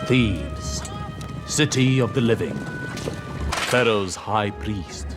Thebes, city of the living, Pharaoh's high priest,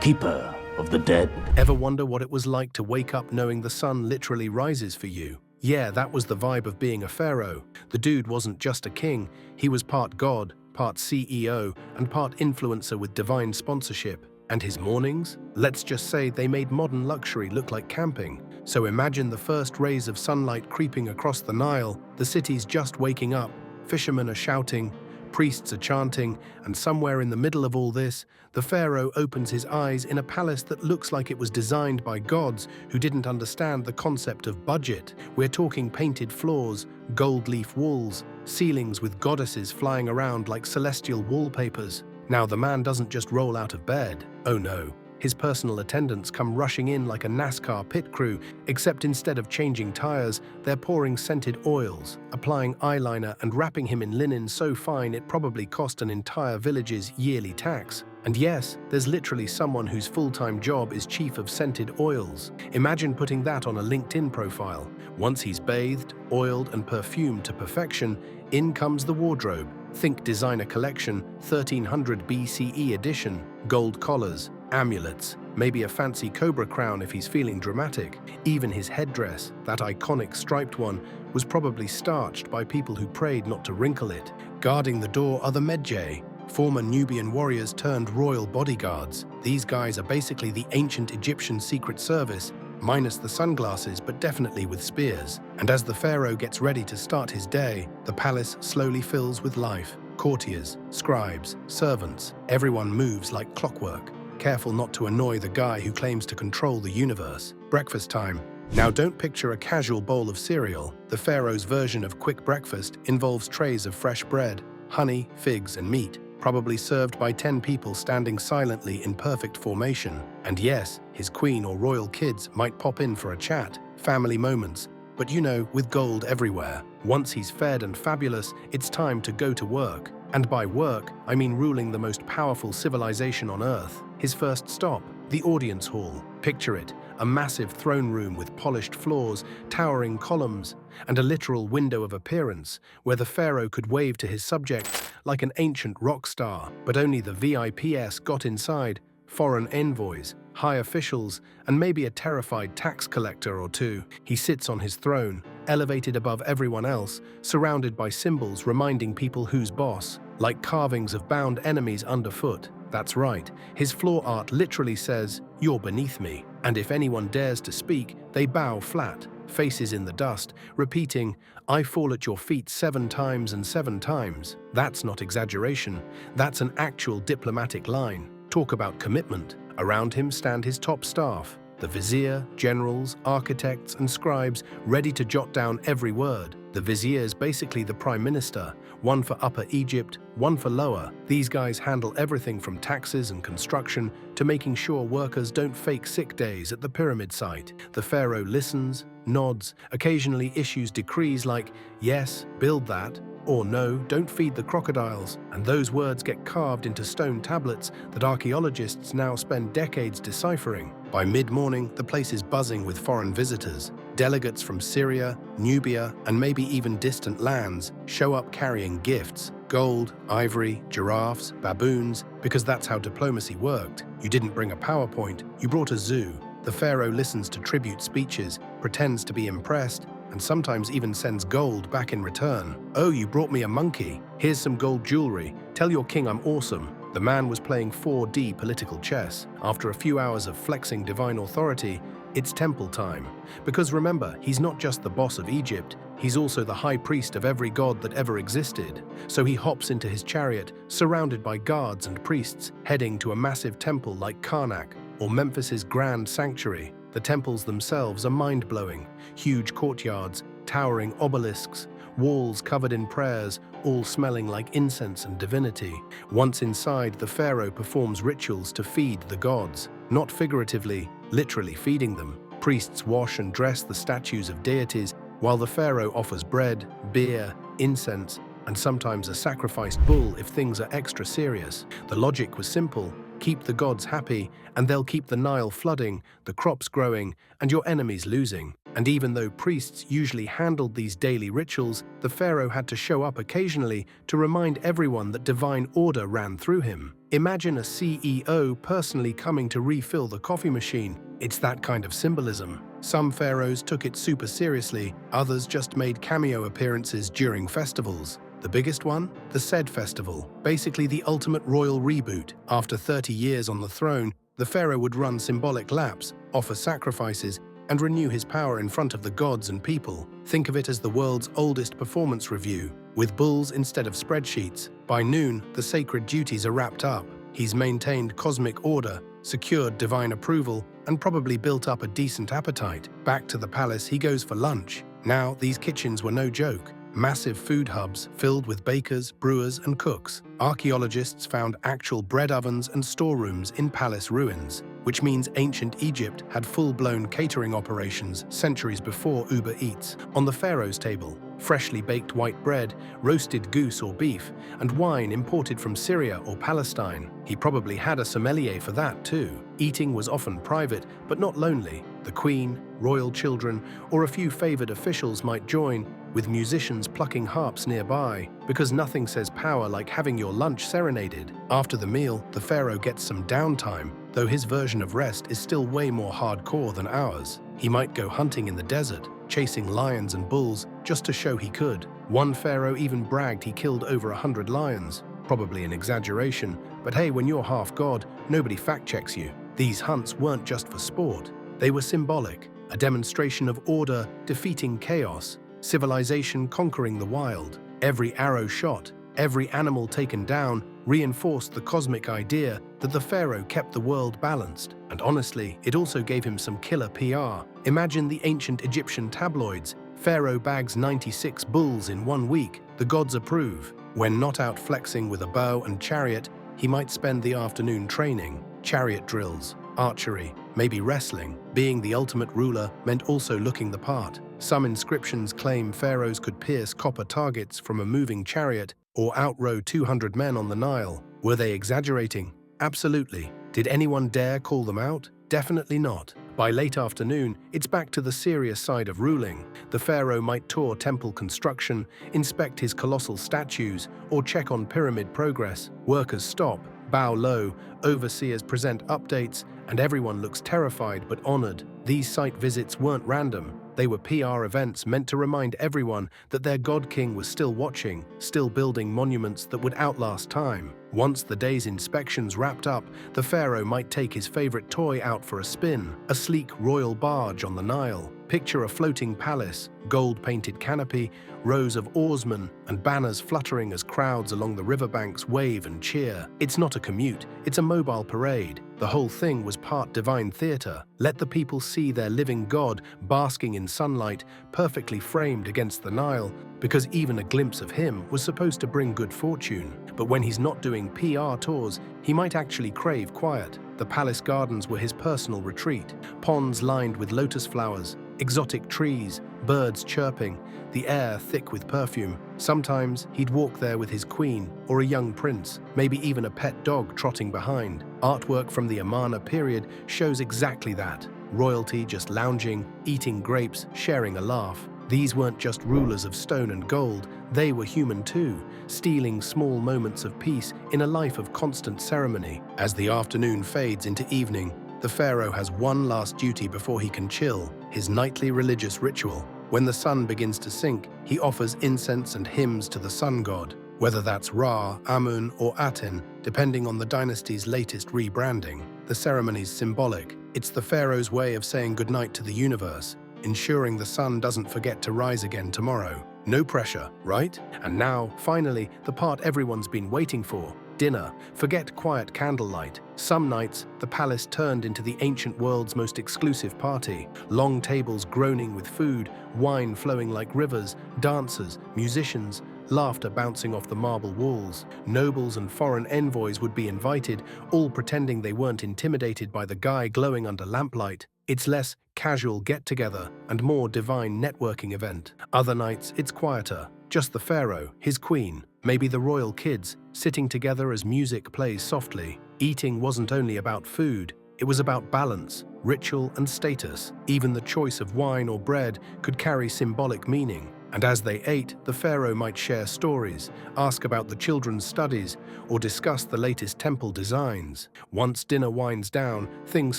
keeper of the dead. Ever wonder what it was like to wake up knowing the sun literally rises for you? Yeah, that was the vibe of being a pharaoh. The dude wasn't just a king, he was part god, part CEO, and part influencer with divine sponsorship. And his mornings? Let's just say they made modern luxury look like camping. So imagine the first rays of sunlight creeping across the Nile, the city's just waking up, fishermen are shouting, priests are chanting, and somewhere in the middle of all this, the pharaoh opens his eyes in a palace that looks like it was designed by gods who didn't understand the concept of budget. We're talking painted floors, gold leaf walls, ceilings with goddesses flying around like celestial wallpapers. Now the man doesn't just roll out of bed. Oh no. His personal attendants come rushing in like a NASCAR pit crew, except instead of changing tires, they're pouring scented oils, applying eyeliner and wrapping him in linen so fine it probably cost an entire village's yearly tax. And yes, there's literally someone whose full-time job is chief of scented oils. Imagine putting that on a LinkedIn profile. Once he's bathed, oiled and perfumed to perfection, in comes the wardrobe. Think designer collection, 1300 BCE edition, gold collars, amulets, maybe a fancy cobra crown if he's feeling dramatic. Even his headdress, that iconic striped one, was probably starched by people who prayed not to wrinkle it. Guarding the door are the Medjay, former Nubian warriors turned royal bodyguards. These guys are basically the ancient Egyptian secret service, minus the sunglasses but definitely with spears. And as the pharaoh gets ready to start his day, the palace slowly fills with life. Courtiers, scribes, servants, everyone moves like clockwork, careful not to annoy the guy who claims to control the universe. Breakfast time. Now don't picture a casual bowl of cereal. The pharaoh's version of quick breakfast involves trays of fresh bread, honey, figs, and meat, probably served by 10 people standing silently in perfect formation. And yes, his queen or royal kids might pop in for a chat, family moments, but you know, with gold everywhere. Once he's fed and fabulous, it's time to go to work. And by work, I mean ruling the most powerful civilization on Earth. His first stop, the audience hall. Picture it, a massive throne room with polished floors, towering columns, and a literal window of appearance where the pharaoh could wave to his subjects like an ancient rock star. But only the VIPs got inside, foreign envoys, high officials, and maybe a terrified tax collector or two. He sits on his throne, elevated above everyone else, surrounded by symbols reminding people who's boss, like carvings of bound enemies underfoot. That's right, his floor art literally says, "You're beneath me." And if anyone dares to speak, they bow flat, faces in the dust, repeating, "I fall at your feet 7 times and 7 times." That's not exaggeration, that's an actual diplomatic line. Talk about commitment. Around him stand his top staff, the vizier, generals, architects, and scribes ready to jot down every word. The vizier's basically the prime minister, one for Upper Egypt, one for Lower. These guys handle everything from taxes and construction to making sure workers don't fake sick days at the pyramid site. The pharaoh listens, nods, occasionally issues decrees like, "Yes, build that," or "No, don't feed the crocodiles," and those words get carved into stone tablets that archaeologists now spend decades deciphering. By mid-morning, the place is buzzing with foreign visitors. Delegates from Syria, Nubia, and maybe even distant lands show up carrying gifts: gold, ivory, giraffes, baboons, because that's how diplomacy worked. You didn't bring a PowerPoint, you brought a zoo. The pharaoh listens to tribute speeches, pretends to be impressed, and sometimes even sends gold back in return. "Oh, you brought me a monkey. Here's some gold jewelry. Tell your king I'm awesome." The man was playing 4D political chess. After a few hours of flexing divine authority, it's temple time. Because remember, he's not just the boss of Egypt, he's also the high priest of every god that ever existed. So he hops into his chariot, surrounded by guards and priests, heading to a massive temple like Karnak, or Memphis's grand sanctuary. The temples themselves are mind-blowing. Huge courtyards, towering obelisks, walls covered in prayers, all smelling like incense and divinity. Once inside, the pharaoh performs rituals to feed the gods. Not figuratively, literally feeding them. Priests wash and dress the statues of deities, while the pharaoh offers bread, beer, incense, and sometimes a sacrificed bull if things are extra serious. The logic was simple. Keep the gods happy, and they'll keep the Nile flooding, the crops growing, and your enemies losing. And even though priests usually handled these daily rituals, the pharaoh had to show up occasionally to remind everyone that divine order ran through him. Imagine a CEO personally coming to refill the coffee machine. It's that kind of symbolism. Some pharaohs took it super seriously, others just made cameo appearances during festivals. The biggest one? The Sed Festival, basically the ultimate royal reboot. After 30 years on the throne, the pharaoh would run symbolic laps, offer sacrifices, and renew his power in front of the gods and people. Think of it as the world's oldest performance review, with bulls instead of spreadsheets. By noon, the sacred duties are wrapped up. He's maintained cosmic order, secured divine approval, and probably built up a decent appetite. Back to the palace he goes for lunch. Now, these kitchens were no joke. Massive food hubs filled with bakers, brewers, and cooks. Archaeologists found actual bread ovens and storerooms in palace ruins, which means ancient Egypt had full-blown catering operations centuries before Uber Eats. On the pharaoh's table, freshly baked white bread, roasted goose or beef, and wine imported from Syria or Palestine. He probably had a sommelier for that too. Eating was often private, but not lonely. The queen, royal children, or a few favored officials might join, with musicians plucking harps nearby, because nothing says power like having your lunch serenaded. After the meal, the pharaoh gets some downtime, though his version of rest is still way more hardcore than ours. He might go hunting in the desert, chasing lions and bulls just to show he could. One pharaoh even bragged he killed over 100 lions. Probably an exaggeration, but hey, when you're half god, nobody fact-checks you. These hunts weren't just for sport. They were symbolic, a demonstration of order defeating chaos, civilization conquering the wild. Every arrow shot, every animal taken down, reinforced the cosmic idea that the pharaoh kept the world balanced. And honestly, it also gave him some killer PR. Imagine the ancient Egyptian tabloids. Pharaoh bags 96 bulls in 1 week. The gods approve. When not out flexing with a bow and chariot, he might spend the afternoon training. Chariot drills, archery, maybe wrestling. Being the ultimate ruler meant also looking the part. Some inscriptions claim pharaohs could pierce copper targets from a moving chariot or outrow 200 men on the Nile. Were they exaggerating? Absolutely. Did anyone dare call them out? Definitely not. By late afternoon, it's back to the serious side of ruling. The pharaoh might tour temple construction, inspect his colossal statues, or check on pyramid progress. Workers stop, bow low, overseers present updates, and everyone looks terrified but honored. These site visits weren't random. They were PR events meant to remind everyone that their god king was still watching, still building monuments that would outlast time. Once the day's inspections wrapped up, the pharaoh might take his favorite toy out for a spin, a sleek royal barge on the Nile. Picture a floating palace, gold-painted canopy, rows of oarsmen, and banners fluttering as crowds along the riverbanks wave and cheer. It's not a commute, it's a mobile parade. The whole thing was part divine theater. Let the people see their living god basking in sunlight, perfectly framed against the Nile, because even a glimpse of him was supposed to bring good fortune. But when he's not doing PR tours, he might actually crave quiet. The palace gardens were his personal retreat, ponds lined with lotus flowers, exotic trees, birds chirping, the air thick with perfume. Sometimes he'd walk there with his queen or a young prince, maybe even a pet dog trotting behind. Artwork from the Amarna period shows exactly that. Royalty just lounging, eating grapes, sharing a laugh. These weren't just rulers of stone and gold, they were human too, stealing small moments of peace in a life of constant ceremony. As the afternoon fades into evening, the pharaoh has one last duty before he can chill, his nightly religious ritual. When the sun begins to sink, he offers incense and hymns to the sun god, whether that's Ra, Amun, or Aten, depending on the dynasty's latest rebranding. The ceremony's symbolic. It's the pharaoh's way of saying goodnight to the universe, ensuring the sun doesn't forget to rise again tomorrow. No pressure, right? And now, finally, the part everyone's been waiting for. Dinner. Forget quiet candlelight. Some nights, the palace turned into the ancient world's most exclusive party. Long tables groaning with food, wine flowing like rivers, dancers, musicians, laughter bouncing off the marble walls. Nobles and foreign envoys would be invited, all pretending they weren't intimidated by the guy glowing under lamplight. It's less casual get-together and more divine networking event. Other nights, it's quieter. Just the pharaoh, his queen, maybe the royal kids, sitting together as music plays softly. Eating wasn't only about food, It was about balance, ritual, and status. Even the choice of wine or bread could carry symbolic meaning. And as they ate, the pharaoh might share stories, ask about the children's studies, or discuss the latest temple designs. Once dinner winds down, things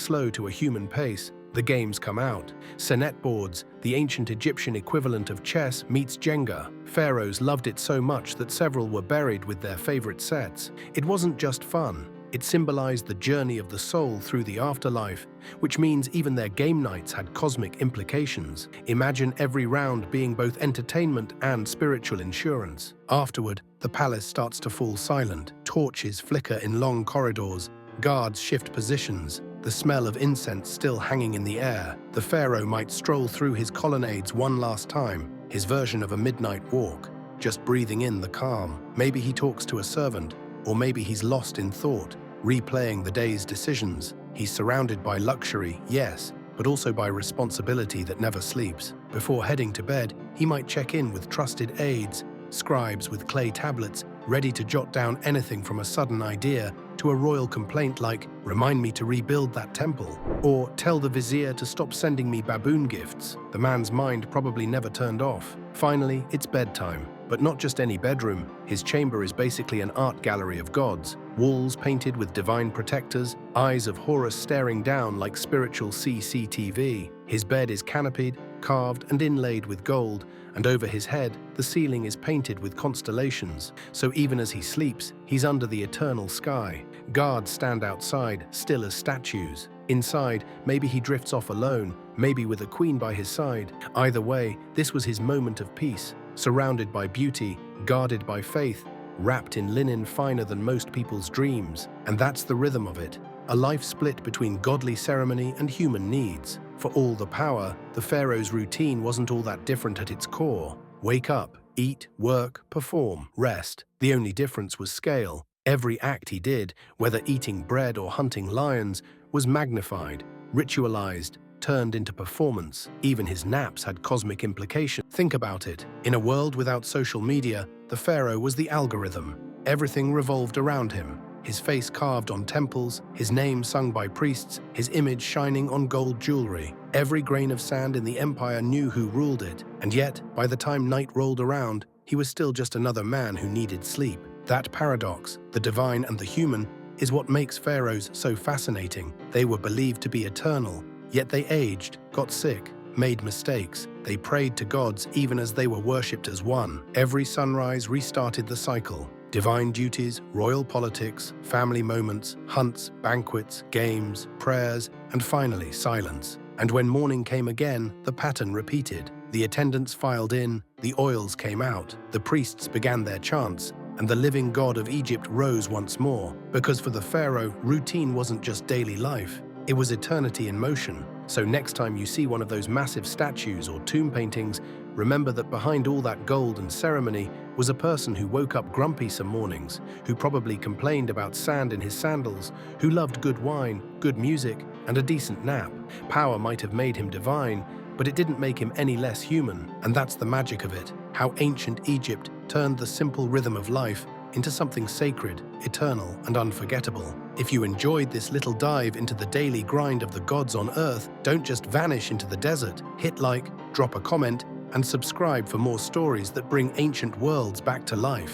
slow to a human pace. The games come out. Senet boards, the ancient Egyptian equivalent of chess, meets Jenga. Pharaohs loved it so much that several were buried with their favorite sets. It wasn't just fun. It symbolized the journey of the soul through the afterlife, which means even their game nights had cosmic implications. Imagine every round being both entertainment and spiritual insurance. Afterward, the palace starts to fall silent. Torches flicker in long corridors. Guards shift positions, the smell of incense still hanging in the air. The pharaoh might stroll through his colonnades one last time, his version of a midnight walk, just breathing in the calm. Maybe he talks to a servant, or maybe he's lost in thought, replaying the day's decisions. He's surrounded by luxury, yes, but also by responsibility that never sleeps. Before heading to bed, he might check in with trusted aides, scribes with clay tablets, ready to jot down anything from a sudden idea to a royal complaint like, "Remind me to rebuild that temple," or "Tell the vizier to stop sending me baboon gifts." The man's mind probably never turned off. Finally, it's bedtime. But not just any bedroom. His chamber is basically an art gallery of gods. Walls painted with divine protectors, eyes of Horus staring down like spiritual CCTV. His bed is canopied, carved and inlaid with gold, and over his head, the ceiling is painted with constellations. So even as he sleeps, he's under the eternal sky. Guards stand outside, still as statues. Inside, maybe he drifts off alone, maybe with a queen by his side. Either way, this was his moment of peace. Surrounded by beauty, guarded by faith, wrapped in linen finer than most people's dreams. And that's the rhythm of it. A life split between godly ceremony and human needs. For all the power, the pharaoh's routine wasn't all that different at its core. Wake up, eat, work, perform, rest. The only difference was scale. Every act he did, whether eating bread or hunting lions, was magnified, ritualized, turned into performance. Even his naps had cosmic implications. Think about it. In a world without social media, the pharaoh was the algorithm. Everything revolved around him. His face carved on temples, his name sung by priests, his image shining on gold jewelry. Every grain of sand in the empire knew who ruled it. And yet, by the time night rolled around, he was still just another man who needed sleep. That paradox, the divine and the human, is what makes pharaohs so fascinating. They were believed to be eternal, yet they aged, got sick, made mistakes. They prayed to gods even as they were worshipped as one. Every sunrise restarted the cycle. Divine duties, royal politics, family moments, hunts, banquets, games, prayers, and finally silence. And when morning came again, the pattern repeated. The attendants filed in, the oils came out, the priests began their chants, and the living god of Egypt rose once more. Because for the pharaoh, routine wasn't just daily life. It was eternity in motion. So next time you see one of those massive statues or tomb paintings, remember that behind all that gold and ceremony was a person who woke up grumpy some mornings, who probably complained about sand in his sandals, who loved good wine, good music, and a decent nap. Power might have made him divine, but it didn't make him any less human. And that's the magic of it, how ancient Egypt turned the simple rhythm of life into something sacred, eternal, and unforgettable. If you enjoyed this little dive into the daily grind of the gods on Earth, don't just vanish into the desert. Hit like, drop a comment, and subscribe for more stories that bring ancient worlds back to life.